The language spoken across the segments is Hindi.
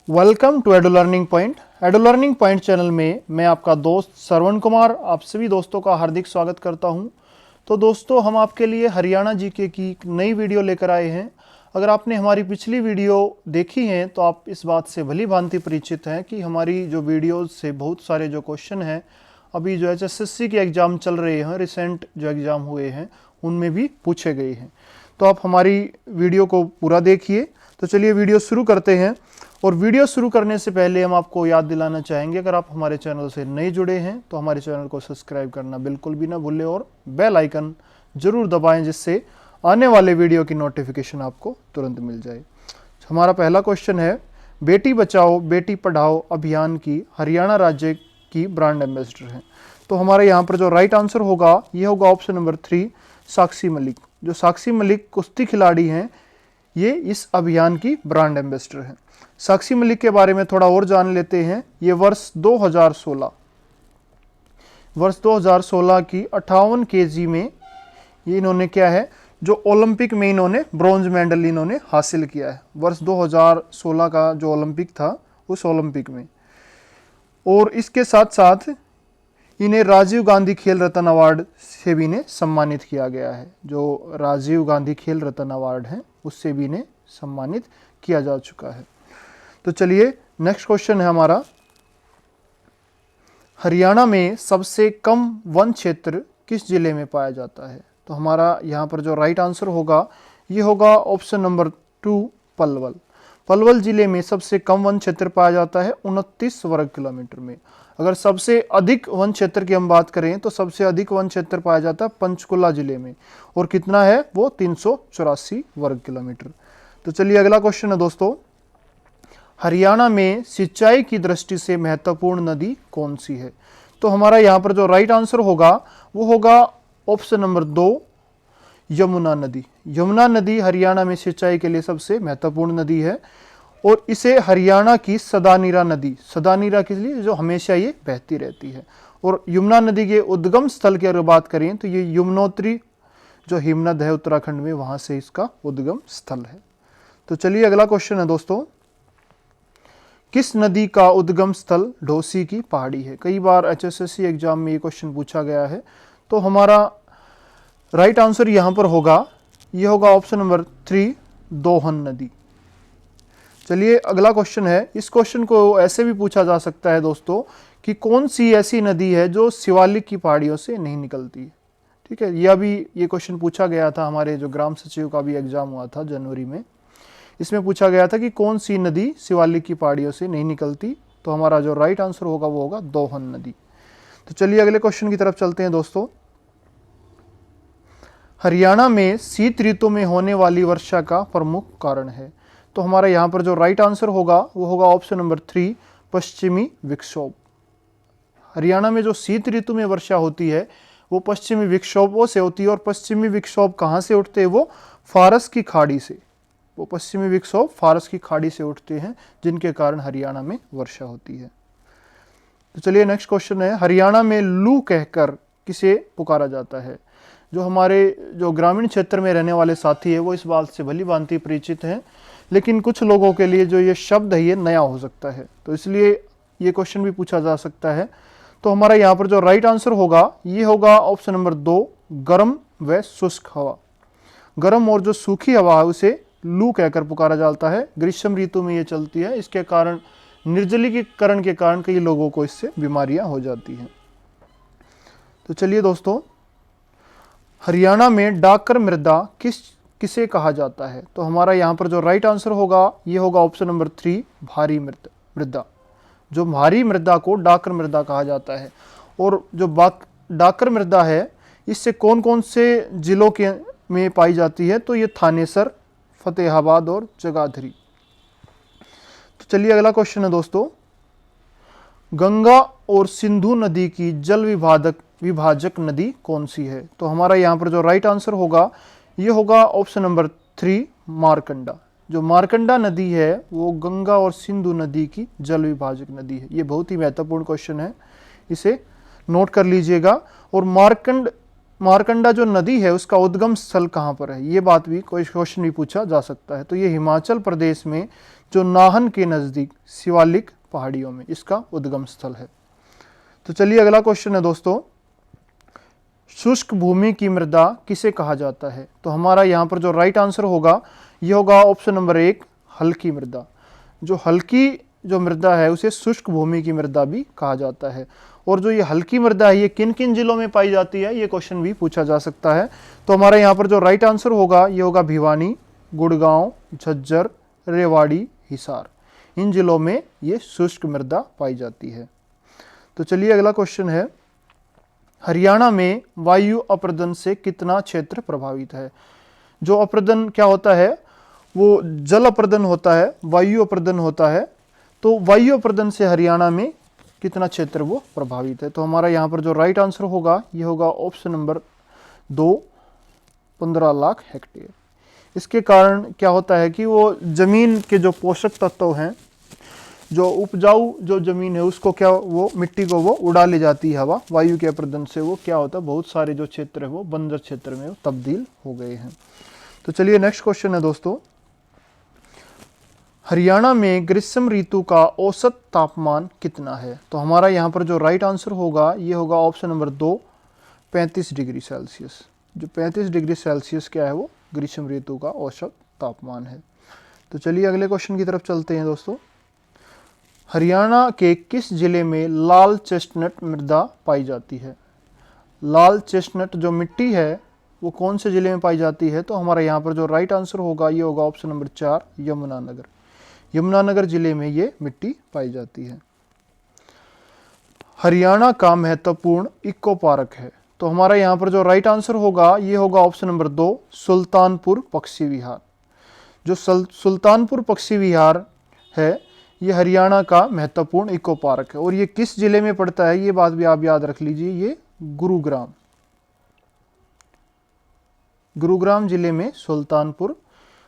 Welcome to Edo Learning Point. Edo Learning Point channel में मैं आपका दोस्त श्रवण कुमार आप सभी दोस्तों का हार्दिक स्वागत करता हूं। तो दोस्तों, हम आपके लिए हरियाणा जीके की एक नई वीडियो लेकर आए हैं। अगर आपने हमारी पिछली वीडियो देखी है तो आप इस बात से भली भांति परिचित हैं कि हमारी जो वीडियोज़ से बहुत सारे जो क्वेश्चन हैं, अभी जो HSSC के एग्ज़ाम चल रहे हैं, रिसेंट जो एग्ज़ाम हुए हैं उनमें भी पूछे गए हैं। तो आप हमारी वीडियो को पूरा देखिए। तो चलिए वीडियो शुरू करते हैं। और वीडियो शुरू करने से पहले हम आपको याद दिलाना चाहेंगे, अगर आप हमारे चैनल से नए जुड़े हैं तो हमारे चैनल को सब्सक्राइब करना बिल्कुल भी ना भूलें और बेल आइकन जरूर दबाएं, जिससे आने वाले वीडियो की नोटिफिकेशन आपको तुरंत मिल जाए। हमारा पहला क्वेश्चन है, बेटी बचाओ बेटी पढ़ाओ अभियान की हरियाणा राज्य की ब्रांड एम्बेसडर हैं। तो हमारे यहाँ पर जो राइट आंसर होगा ये होगा ऑप्शन नंबर 3, साक्षी मलिक। जो साक्षी मलिक कुश्ती खिलाड़ी हैं, ये इस अभियान की ब्रांड एम्बेसडर हैं। साक्षी मलिक के बारे में थोड़ा और जान लेते हैं। ये वर्ष 2016 की 58 kg में ये इन्होंने क्या है, जो ओलंपिक में इन्होंने ब्रॉन्ज मेडल इन्होंने हासिल किया है। वर्ष 2016 का जो ओलंपिक था, उस ओलंपिक में। और इसके साथ साथ इन्हें राजीव गांधी खेल रत्न अवार्ड से भी इन्हें सम्मानित किया गया है। जो राजीव गांधी खेल रत्न अवार्ड है, उससे भी इन्हें सम्मानित किया जा चुका है। तो चलिए नेक्स्ट क्वेश्चन है हमारा, हरियाणा में सबसे कम वन क्षेत्र किस जिले में पाया जाता है। तो हमारा यहाँ पर जो राइट आंसर होगा ये होगा ऑप्शन नंबर 2, पलवल। पलवल जिले में सबसे कम वन क्षेत्र पाया जाता है 29 वर्ग किलोमीटर में। अगर सबसे अधिक वन क्षेत्र की हम बात करें तो सबसे अधिक वन क्षेत्र पाया जाता है पंचकुला जिले में, और कितना है वो 384 वर्ग किलोमीटर। तो चलिए अगला क्वेश्चन है दोस्तों, हरियाणा में सिंचाई की दृष्टि से महत्वपूर्ण नदी कौन सी है। तो हमारा यहाँ पर जो राइट आंसर होगा वो होगा ऑप्शन नंबर 2, यमुना नदी। यमुना नदी हरियाणा में सिंचाई के लिए सबसे महत्वपूर्ण नदी है, और इसे हरियाणा की सदानीरा नदी, सदानीरा के लिए जो हमेशा ये बहती रहती है। और यमुना नदी के उद्गम स्थल की अगर बात करें तो ये यमुनोत्री जो हिमनद है उत्तराखंड में, वहां से इसका उद्गम स्थल है। तो चलिए अगला क्वेश्चन है दोस्तों, किस नदी का उद्गम स्थल ढोसी की पहाड़ी है। कई बार HSSC एग्जाम में ये क्वेश्चन पूछा गया है। तो हमारा राइट आंसर यहां पर होगा, ये होगा ऑप्शन नंबर 3, दोहन नदी। चलिए अगला क्वेश्चन है, इस क्वेश्चन को ऐसे भी पूछा जा सकता है दोस्तों कि कौन सी ऐसी नदी है जो शिवालिक की पहाड़ियों से नहीं निकलती है। ठीक है, यह भी ये क्वेश्चन पूछा गया था, हमारे जो ग्राम सचिव का भी एग्जाम हुआ था जनवरी में। इसमें पूछा गया था कि कौन सी नदी शिवालिक की पहाड़ियों से नहीं निकलती। तो हमारा जो राइट आंसर होगा वो होगा दोहन नदी। तो चलिए अगले क्वेश्चन की तरफ चलते हैं दोस्तों, हरियाणा में शीत ऋतु में होने वाली वर्षा का प्रमुख कारण है। तो हमारा यहाँ पर जो राइट आंसर होगा वो होगा ऑप्शन नंबर 3, पश्चिमी विक्षोभ। हरियाणा में जो शीत ऋतु में वर्षा होती है वो पश्चिमी विक्षोभों से होती है। और पश्चिमी विक्षोभ कहाँ से उठते हैं, वो फारस की खाड़ी से। वो पश्चिमी विक्षोभ फारस की खाड़ी से उठते हैं, जिनके कारण हरियाणा में वर्षा होती है। तो चलिए नेक्स्ट क्वेश्चन है, हरियाणा में लू कहकर किसे पुकारा जाता है। जो हमारे जो ग्रामीण क्षेत्र में रहने वाले साथी है वो इस बात से भली भांति परिचित हैं, लेकिन कुछ लोगों के लिए जो ये शब्द है ये नया हो सकता है, तो इसलिए ये क्वेश्चन भी पूछा जा सकता है। तो हमारा यहाँ पर जो राइट आंसर होगा ये होगा ऑप्शन नंबर 2, गर्म व शुष्क हवा। गर्म और जो सूखी हवा है उसे लू कहकर पुकारा जाता है। ग्रीष्म ऋतु में ये चलती है, इसके कारण निर्जलीकरण के कारण कई लोगों को इससे बीमारियां हो जाती हैं। तो चलिए दोस्तों, हरियाणा में डाकर मृदा किसे कहा जाता है। तो हमारा यहाँ पर जो राइट आंसर होगा ये होगा ऑप्शन नंबर 3, भारी मृदा। जो भारी मृदा को डाकर मृदा कहा जाता है। और जो डाकर मृदा है इससे कौन कौन से जिलों के में पाई जाती है, तो ये थानेसर, फतेहाबाद और जगाधरी। तो चलिए अगला क्वेश्चन है दोस्तों, गंगा और सिंधु नदी की जल विभाजक नदी कौन सी है। तो हमारा यहाँ पर जो राइट आंसर होगा ये होगा ऑप्शन नंबर 3, मारकंडा। जो मारकंडा नदी है वो गंगा और सिंधु नदी की जल विभाजक नदी है। ये बहुत ही महत्वपूर्ण क्वेश्चन है, इसे नोट कर लीजिएगा। और मारकंडा जो नदी है उसका उद्गम स्थल कहाँ पर है, ये बात भी कोई क्वेश्चन भी पूछा जा सकता है। तो ये हिमाचल प्रदेश में जो नाहन के नज़दीक शिवालिक पहाड़ियों में इसका उद्गम स्थल है। तो चलिए अगला क्वेश्चन है दोस्तों, शुष्क भूमि की मृदा किसे कहा जाता है? तो हमारा यहाँ पर जो राइट आंसर होगा ये होगा ऑप्शन नंबर 1, हल्की मृदा। जो हल्की जो मृदा है उसे शुष्क भूमि की मृदा भी कहा जाता है। और जो ये हल्की मृदा है ये किन किन जिलों में पाई जाती है, ये क्वेश्चन भी पूछा जा सकता है। तो हमारा यहाँ पर जो राइट आंसर होगा ये होगा भिवानी, गुड़गांव, झज्जर, रेवाड़ी, हिसार। इन जिलों में ये शुष्क मृदा पाई जाती है। तो चलिए अगला क्वेश्चन है, हरियाणा में वायु अपर्दन से कितना क्षेत्र प्रभावित है? जो अपर्दन क्या होता है, वो जल अपर्दन होता है, वायु अपर्दन होता है। तो वायु अपर्दन से हरियाणा में कितना क्षेत्र वो प्रभावित है? तो हमारा यहाँ पर जो राइट आंसर होगा ये होगा ऑप्शन नंबर 2, 15 लाख हेक्टेयर। इसके कारण क्या होता है कि वो जमीन के जो पोषक तत्व हैं, जो उपजाऊ जो जमीन है उसको क्या वो मिट्टी को वो उड़ा ले जाती है हवा। वायु के अपर्दन से वो क्या होता है, बहुत सारे जो क्षेत्र है वो बंजर क्षेत्र में तब्दील हो गए हैं। तो चलिए नेक्स्ट क्वेश्चन है दोस्तों, हरियाणा में ग्रीष्म ऋतु का औसत तापमान कितना है? तो हमारा यहाँ पर जो राइट आंसर होगा ये होगा ऑप्शन नंबर 2, 35 डिग्री सेल्सियस। जो 35 डिग्री सेल्सियस क्या है वो ग्रीष्म ऋतु का औसत तापमान है। तो चलिए अगले क्वेश्चन की तरफ चलते हैं दोस्तों, हरियाणा के किस जिले में लाल चेस्टनट मृदा पाई जाती है? लाल चेस्टनट जो मिट्टी है वो कौन से जिले में पाई जाती है? तो हमारा यहाँ पर जो राइट आंसर होगा ये होगा ऑप्शन नंबर 4, यमुनानगर। यमुनानगर जिले में ये मिट्टी पाई जाती है। हरियाणा का महत्वपूर्ण इको पार्क है? तो हमारा यहाँ पर जो राइट आंसर होगा ये होगा ऑप्शन नंबर 2, सुल्तानपुर पक्षी विहार। जो सुल्तानपुर पक्षी विहार है ये हरियाणा का महत्वपूर्ण इको पार्क है। और ये किस जिले में पड़ता है ये बात भी आप याद रख लीजिए, ये गुरुग्राम जिले में सुल्तानपुर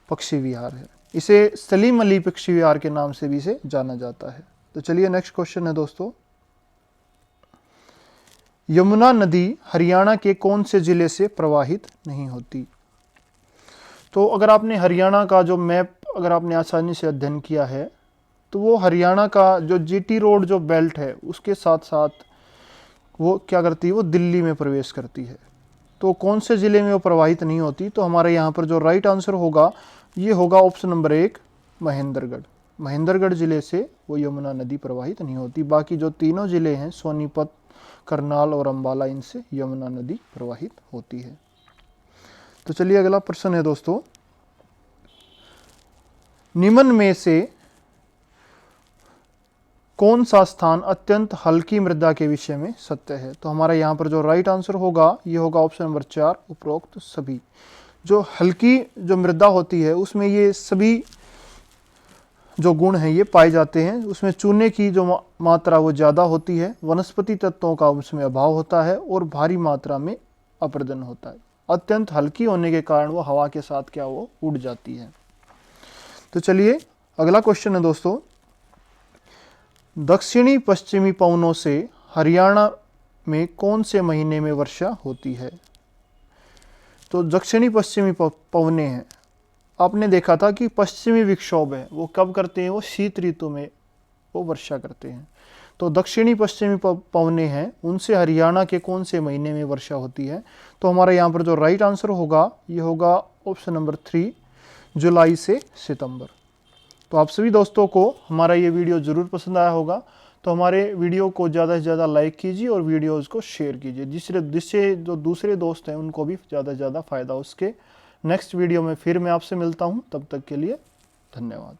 पक्षी विहार है। इसे सलीम अली पक्षी विहार के नाम से भी इसे जाना जाता है। तो चलिए नेक्स्ट क्वेश्चन है दोस्तों, यमुना नदी हरियाणा के कौन से जिले से प्रवाहित नहीं होती? तो अगर आपने हरियाणा का जो मैप अगर आपने आसानी से अध्ययन किया है तो वो हरियाणा का जो जीटी रोड जो बेल्ट है उसके साथ साथ वो क्या करती है, वो दिल्ली में प्रवेश करती है। तो कौन से ज़िले में वो प्रवाहित नहीं होती? तो हमारे यहाँ पर जो राइट आंसर होगा ये होगा ऑप्शन नंबर 1, महेंद्रगढ़। महेंद्रगढ़ ज़िले से वो यमुना नदी प्रवाहित नहीं होती। बाकी जो तीनों ज़िले हैं सोनीपत, करनाल और अम्बाला, इनसे यमुना नदी प्रवाहित होती है। तो चलिए अगला प्रश्न है दोस्तों, निम्न में से कौन सा स्थान अत्यंत हल्की मृदा के विषय में सत्य है? तो हमारा यहाँ पर जो राइट आंसर होगा ये होगा ऑप्शन नंबर 4, उपरोक्त सभी। जो हल्की जो मृदा होती है उसमें ये सभी जो गुण हैं ये पाए जाते हैं। उसमें चूने की जो मात्रा वो ज़्यादा होती है, वनस्पति तत्वों का उसमें अभाव होता है और भारी मात्रा में अपर्दन होता है। अत्यंत हल्की होने के कारण वो हवा के साथ क्या वो उड़ जाती है। तो चलिए अगला क्वेश्चन है दोस्तों, दक्षिणी पश्चिमी पवनों से हरियाणा में कौन से महीने में वर्षा होती है? तो दक्षिणी पश्चिमी पवने हैं, आपने देखा था कि पश्चिमी विक्षोभ है वो कब करते हैं, वो शीत ऋतु में वो वर्षा करते हैं। तो दक्षिणी पश्चिमी पवने हैं उनसे हरियाणा के कौन से महीने में वर्षा होती है? तो हमारा यहाँ पर जो राइट आंसर होगा ये होगा ऑप्शन नंबर 3, जुलाई से सितंबर। तो आप सभी दोस्तों को हमारा ये वीडियो ज़रूर पसंद आया होगा, तो हमारे वीडियो को ज़्यादा से ज़्यादा लाइक कीजिए और वीडियोज़ को शेयर कीजिए, जिससे जो दूसरे दोस्त हैं उनको भी ज़्यादा से ज़्यादा फ़ायदा हो सके। नेक्स्ट वीडियो में फिर मैं आपसे मिलता हूँ, तब तक के लिए धन्यवाद।